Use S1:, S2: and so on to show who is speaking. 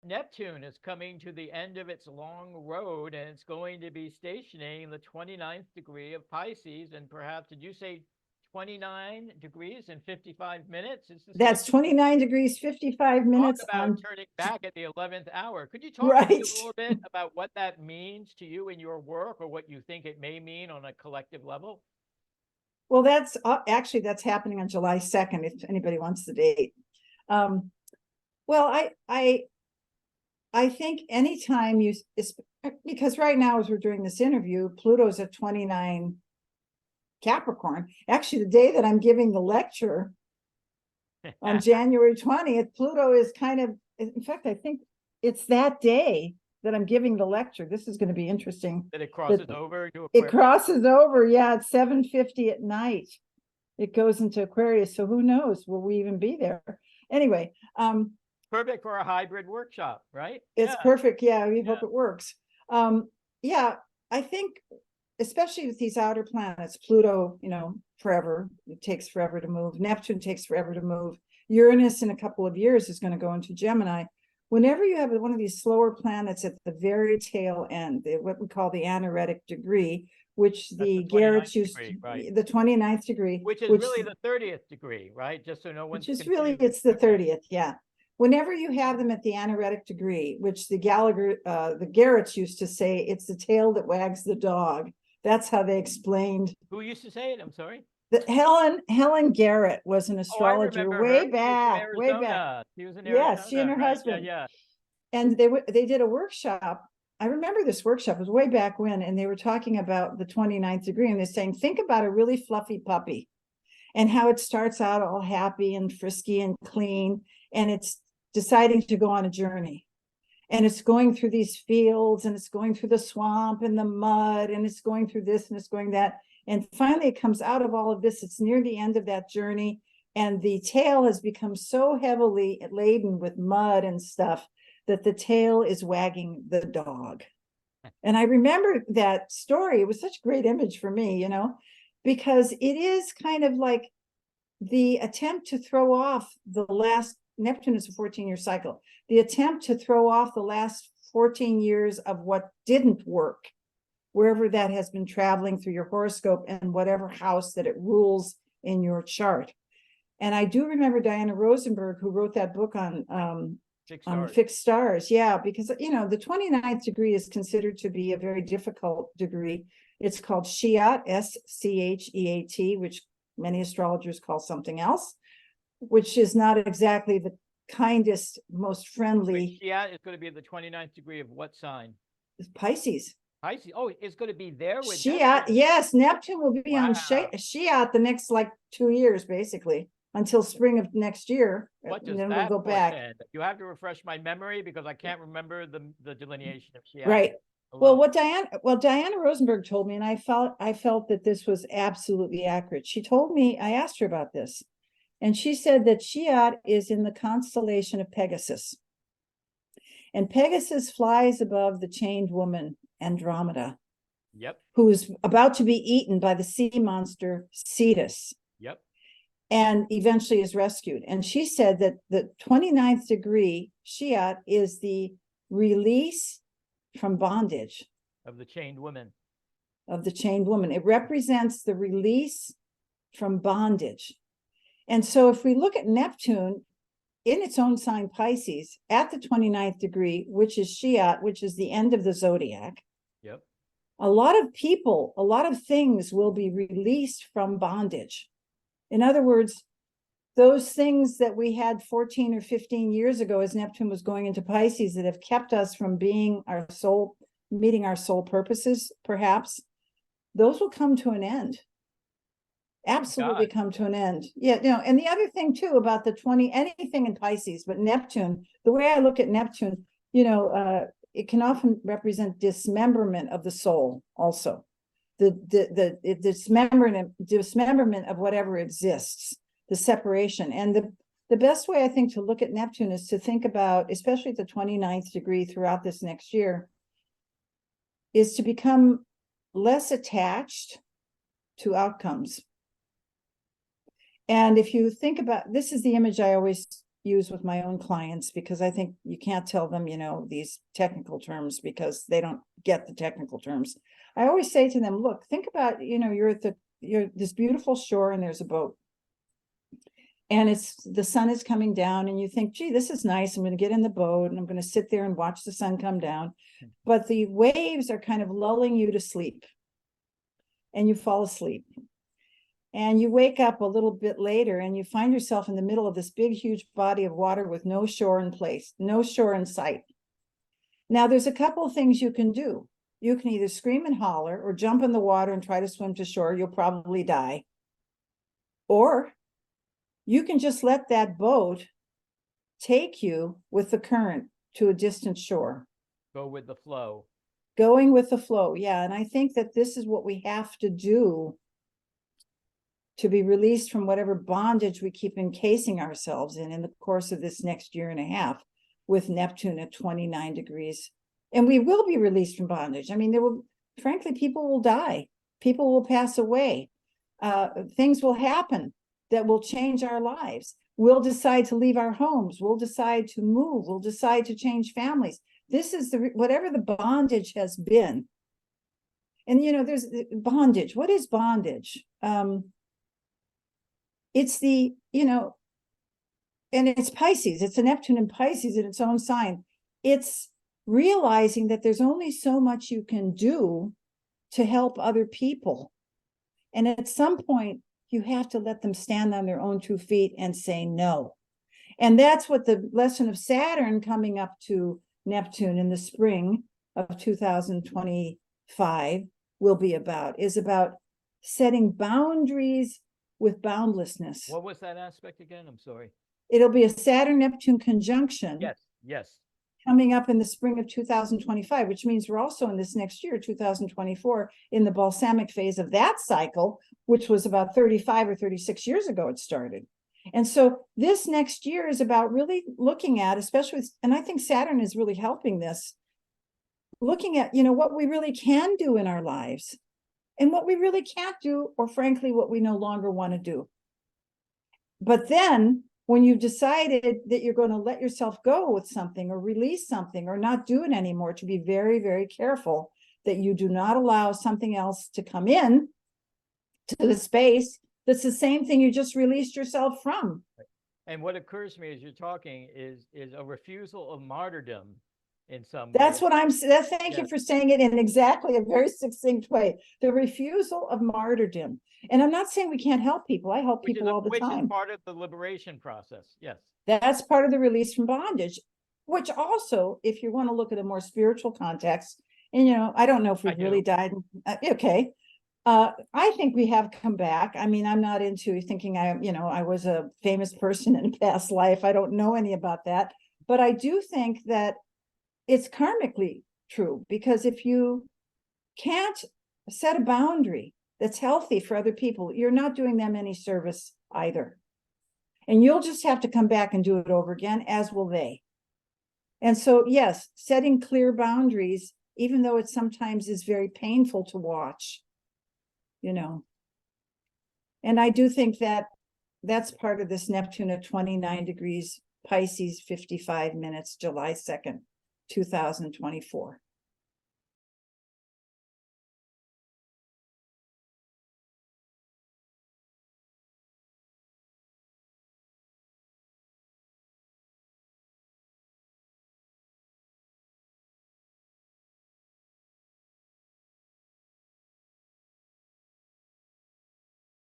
S1: Neptune is coming to the end of its long road, and it's going to be stationing in the 29th degree of Pisces. And perhaps, did you say 29 degrees and 55 minutes?
S2: That's 29 degrees, 55 minutes.
S1: Talk about turning back at the 11th hour. Could you talk
S2: right.
S1: to me a little bit about what that means to you in your work, or what you think it may mean on a collective level?
S2: Well, that's actually, that's happening on July 2nd, if anybody wants the date. Well, I think anytime you, because right now, as we're doing this interview, Pluto's at 29 Capricorn. Actually, the day that I'm giving the lecture on January 20th, Pluto is kind of, in fact, I think it's that day that I'm giving the lecture. This is going to be interesting.
S1: That it crosses over to Aquarius?
S2: It crosses over, yeah, at 7:50 at night. It goes into Aquarius, so who knows? Will we even be there? Anyway,
S1: perfect for a hybrid workshop, right?
S2: It's perfect. Yeah, we hope it works. Yeah, I think, especially with these outer planets, Pluto, forever, it takes forever to move. Neptune takes forever to move. Uranus in a couple of years is going to go into Gemini. Whenever you have one of these slower planets at the very tail end, what we call the anaretic degree, which the Garretts used, right, the 29th degree,
S1: which is really the 30th degree, right? Just so no one's
S2: confused. Really, it's the 30th, yeah. Whenever you have them at the anaretic degree, which the Garretts used to say, it's the tail that wags the dog. That's how they explained.
S1: Who used to say it? I'm sorry.
S2: Helen Garrett was an astrologer way back.
S1: She was in Arizona.
S2: Yes, she and her husband.
S1: Yeah.
S2: And they did a workshop. I remember this workshop, it was way back when, and they were talking about the 29th degree, and they're saying, think about a really fluffy puppy and how it starts out all happy and frisky and clean, and it's deciding to go on a journey. And it's going through these fields, and it's going through the swamp and the mud, and it's going through this and it's going that. And finally, it comes out of all of this. It's near the end of that journey, and the tail has become so heavily laden with mud and stuff that the tail is wagging the dog. And I remember that story. It was such a great image for me, because it is kind of like the attempt to throw off the last, Neptune is a 14-year cycle, the attempt to throw off the last 14 years of what didn't work, wherever that has been traveling through your horoscope and whatever house that it rules in your chart. And I do remember Diana Rosenberg, who wrote that book on fixed stars. Yeah, because, the 29th degree is considered to be a very difficult degree. It's called Shiat, Scheat, which many astrologers call something else, which is not exactly the kindest, most friendly.
S1: Shiat is going to be the 29th degree of what sign?
S2: Pisces.
S1: Pisces. Oh, it's going to be there with
S2: Shiat.
S1: Neptune.
S2: Yes, Neptune will be on Shiat the next 2 years, basically, until spring of next year.
S1: What does
S2: then
S1: that
S2: we'll go back.
S1: You have to refresh my memory, because I can't remember the delineation of Shiat.
S2: Right. Well, Diana Rosenberg told me, and I felt that this was absolutely accurate. She told me, I asked her about this, and she said that Shiat is in the constellation of Pegasus. And Pegasus flies above the chained woman, Andromeda.
S1: Yep.
S2: Who is about to be eaten by the sea monster, Stathis.
S1: Yep.
S2: And eventually is rescued. And she said that the 29th degree, Shiat, is the release from bondage.
S1: Of the chained woman.
S2: It represents the release from bondage. And so if we look at Neptune in its own sign, Pisces, at the 29th degree, which is Shiat, which is the end of the zodiac.
S1: Yep.
S2: A lot of people, a lot of things will be released from bondage. In other words, those things that we had 14 or 15 years ago as Neptune was going into Pisces that have kept us from being our soul, meeting our soul purposes, perhaps, those will come to an end. Absolutely come to an end. Yeah, and the other thing too about the anything in Pisces, but Neptune, the way I look at Neptune, it can often represent dismemberment of the soul also. The dismemberment of whatever exists, the separation. And the best way I think to look at Neptune is to think about, especially at the 29th degree throughout this next year, is to become less attached to outcomes. And if you think about, this is the image I always use with my own clients, because I think you can't tell them, these technical terms because they don't get the technical terms. I always say to them, look, think about, you're this beautiful shore and there's a boat. And the sun is coming down and you think, gee, this is nice. I'm going to get in the boat and I'm going to sit there and watch the sun come down. But the waves are kind of lulling you to sleep. And you fall asleep. And you wake up a little bit later and you find yourself in the middle of this big, huge body of water with no shore in place, no shore in sight. Now, there's a couple of things you can do. You can either scream and holler or jump in the water and try to swim to shore. You'll probably die. Or you can just let that boat take you with the current to a distant shore.
S1: Go with the flow.
S2: Going with the flow. Yeah. And I think that this is what we have to do to be released from whatever bondage we keep encasing ourselves in the course of this next year and a half with Neptune at 29 degrees. And we will be released from bondage. I mean, frankly, people will die. People will pass away. Things will happen that will change our lives. We'll decide to leave our homes. We'll decide to move. We'll decide to change families. This is whatever the bondage has been. And, there's bondage. What is bondage? It's and it's Pisces. It's a Neptune in Pisces in its own sign. It's realizing that there's only so much you can do to help other people. And at some point, you have to let them stand on their own 2 feet and say no. And that's what the lesson of Saturn coming up to Neptune in the spring of 2025 will be about, is about setting boundaries with boundlessness.
S1: What was that aspect again? I'm sorry.
S2: It'll be a Saturn-Neptune conjunction.
S1: Yes.
S2: Coming up in the spring of 2025, which means we're also in this next year, 2024, in the balsamic phase of that cycle, which was about 35 or 36 years ago it started. And so this next year is about really looking at, especially with, and I think Saturn is really helping this, looking at, what we really can do in our lives and what we really can't do, or frankly, what we no longer want to do. But then when you've decided that you're going to let yourself go with something or release something or not do it anymore, to be very, very careful that you do not allow something else to come in to the space that's the same thing you just released yourself from.
S1: And what occurs to me as you're talking is a refusal of martyrdom in some
S2: That's
S1: way.
S2: what thank you for saying it in exactly a very succinct way. The refusal of martyrdom. And I'm not saying we can't help people. I help people all the time.
S1: Which is part of the liberation process. Yes.
S2: That's part of the release from bondage, which also, if you want to look at a more spiritual context, and, I don't know if we've really died. Okay. I think we have come back. I mean, I'm not into thinking I was a famous person in a past life. I don't know any about that, but I do think that it's karmically true, because if you can't set a boundary that's healthy for other people, you're not doing them any service either. And you'll just have to come back and do it over again, as will they. And so, yes, setting clear boundaries, even though it sometimes is very painful to watch, And I do think that that's part of this Neptune at 29 degrees, Pisces, 55 minutes, July 2nd, 2024.